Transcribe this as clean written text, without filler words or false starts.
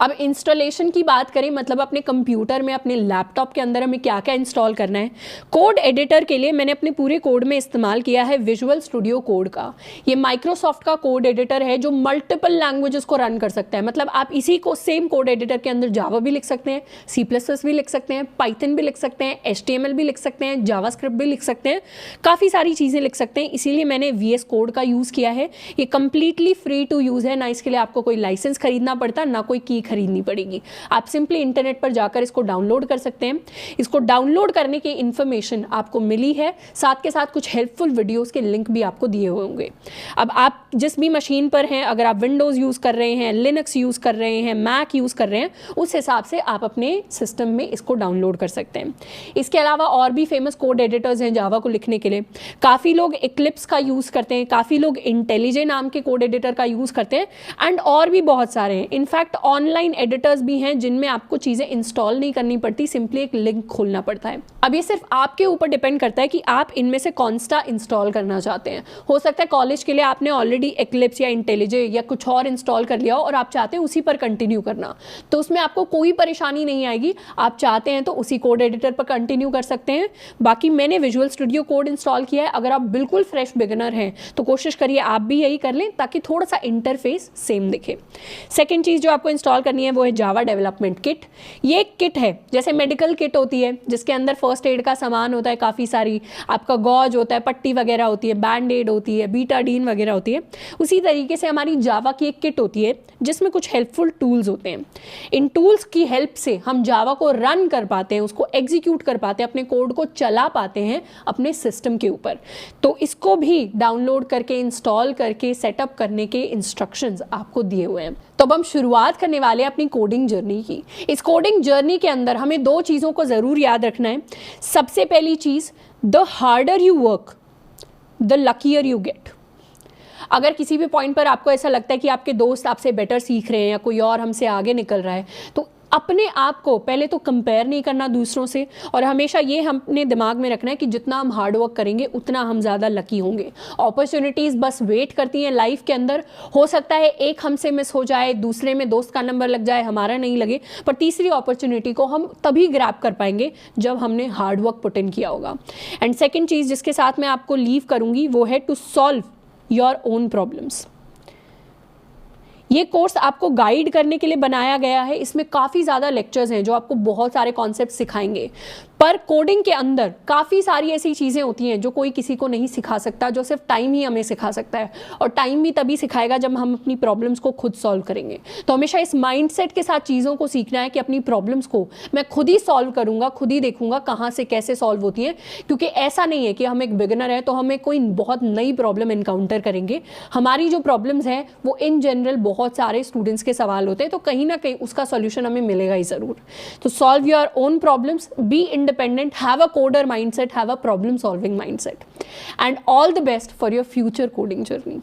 अब इंस्टॉलेशन की बात करें, मतलब अपने कंप्यूटर में, अपने लैपटॉप के अंदर हमें क्या क्या इंस्टॉल करना है। कोड एडिटर के लिए मैंने अपने पूरे कोड में इस्तेमाल किया है विजुअल स्टूडियो कोड का। ये माइक्रोसॉफ्ट का कोड एडिटर है जो मल्टीपल लैंग्वेजेस को रन कर सकता है। मतलब आप इसी को सेम कोड एडिटर के अंदर जावा भी लिख सकते हैं, C++ भी लिख सकते हैं, पाइथन भी लिख सकते हैं, HTML भी लिख सकते हैं, जावास्क्रिप्ट भी लिख सकते हैं, काफ़ी सारी चीज़ें लिख सकते हैं। इसीलिए मैंने VS कोड का यूज़ किया है। ये कंप्लीटली फ्री टू यूज़ है, ना इसके लिए आपको कोई लाइसेंस खरीदना पड़ता, ना कोई की खरीदनी पड़ेगी। आप सिंपली इंटरनेट पर जाकर इसको डाउनलोड कर सकते हैं। इसको डाउनलोड करने की इन्फॉर्मेशन आपको मिली है, साथ के साथ कुछ हेल्पफुल वीडियोस के लिंक भी आपको दिए हुए होंगे। अब आप जिस भी मशीन पर हैं, अगर आप विंडोज़ यूज़ कर रहे हैं, लिनक्स यूज़ कर रहे हैं, मैक यूज़ कर रहे हैं, उस हिसाब से आप अपने सिस्टम में इसको डाउनलोड कर सकते हैं। इसके अलावा और भी फेमस कोड एडिटर्स हैं जावा को लिखने के लिए। काफ़ी लोग एक्लिप्स का यूज़ करते हैं, काफ़ी लोग इंटेलिजे नाम के कोड एडिटर का यूज़ करते हैं, एंड और भी बहुत सारे हैं। इनफैक्ट ऑनलाइन एडिटर्स भी हैं जिनमें आपको चीज़ें इंस्टॉल नहीं करनी पड़ती, सिंपली एक लिंक खोलना पड़ता है। अब ये सिर्फ आपके ऊपर डिपेंड करता है कि आप इनमें से कौन सा इंस्टॉल करना चाहते हैं। हो सकता है कॉलेज के लिए आपने ऑलरेडी एक्लिप्स या इंटेलिजे या कुछ और इंस्टॉल कर लिया हो और आप चाहते हैं उसी पर कंटिन्यू करना, तो उसमें आपको कोई परेशानी नहीं आएगी। आप चाहते हैं तो उसी कोड एडिटर पर कंटिन्यू कर सकते हैं। बाकी मैंने विजुअल स्टूडियो कोड इंस्टॉल किया है। अगर आप बिल्कुल फ्रेश बिगिनर हैं तो कोशिश करिए आप भी यही कर लें, ताकि थोड़ा सा इंटरफेस सेम दिखे। सेकेंड चीज़ जो आपको इंस्टॉल करनी है वो है जावा डेवलपमेंट किट। ये एक किट है, जैसे मेडिकल किट होती है जिसके अंदर फर्स्ट एड का सामान होता है, काफ़ी सारी आपका गॉज होता है, पट्टी वगैरह होती है, बैंड एड होती है, बीटाडीन वगैरह होती है। उसी तरीके से हमारी जावा की एक किट होती है जिसमें कुछ हेल्पफुल टूल्स होते हैं। इन टूल्स की हेल्प से हम जावा को रन कर पाते हैं, उसको एग्जीक्यूट कर पाते हैं, अपने कोड को चला पाते हैं अपने सिस्टम के ऊपर। तो इसको भी डाउनलोड करके इंस्टॉल करके सेटअप करने के इंस्ट्रक्शंस आपको दिए हुए हैं। तो अब हम शुरुआत करने वाले हैं अपनी कोडिंग जर्नी की। इस कोडिंग जर्नी के अंदर हमें दो चीज़ों को ज़रूर याद रखना है। सबसे पहली चीज़, the harder you work the luckier you get. अगर किसी भी पॉइंट पर आपको ऐसा लगता है कि आपके दोस्त आपसे बेटर सीख रहे हैं या कोई और हमसे आगे निकल रहा है, तो अपने आप को पहले तो कंपेयर नहीं करना दूसरों से, और हमेशा ये हमने दिमाग में रखना है कि जितना हम हार्ड वर्क करेंगे उतना हम ज़्यादा लकी होंगे। अपॉर्चुनिटीज़ बस वेट करती हैं लाइफ के अंदर। हो सकता है एक हमसे मिस हो जाए, दूसरे में दोस्त का नंबर लग जाए, हमारा नहीं लगे, पर तीसरी अपॉर्चुनिटी को हम तभी ग्रैब कर पाएंगे जब हमने हार्ड वर्क पुट इन किया होगा। एंड सेकेंड चीज़ जिसके साथ मैं आपको लीव करूँगी वो है to solve your own problems. ये कोर्स आपको गाइड करने के लिए बनाया गया है। इसमें काफ़ी ज़्यादा लेक्चर्स हैं जो आपको बहुत सारे कॉन्सेप्ट सिखाएंगे, पर कोडिंग के अंदर काफ़ी सारी ऐसी चीज़ें होती हैं जो कोई किसी को नहीं सिखा सकता, जो सिर्फ टाइम ही हमें सिखा सकता है, और टाइम भी तभी सिखाएगा जब हम अपनी प्रॉब्लम्स को खुद सॉल्व करेंगे। तो हमेशा इस माइंडसेट के साथ चीज़ों को सीखना है कि अपनी प्रॉब्लम्स को मैं खुद ही सॉल्व करूँगा, खुद ही देखूंगा कहाँ से कैसे सॉल्व होती हैं। क्योंकि ऐसा नहीं है कि हम एक बिगिनर है तो हमें कोई बहुत नई प्रॉब्लम इनकाउंटर करेंगे। हमारी जो प्रॉब्लम्स हैं वो इन जनरल बहुत सारे स्टूडेंट्स के सवाल होते हैं, तो कहीं ना कहीं उसका सॉल्यूशन हमें मिलेगा ही ज़रूर। तो solve your own problems, be independent, have a coder mindset, have a problem solving mindset, and all the best for your future coding journey.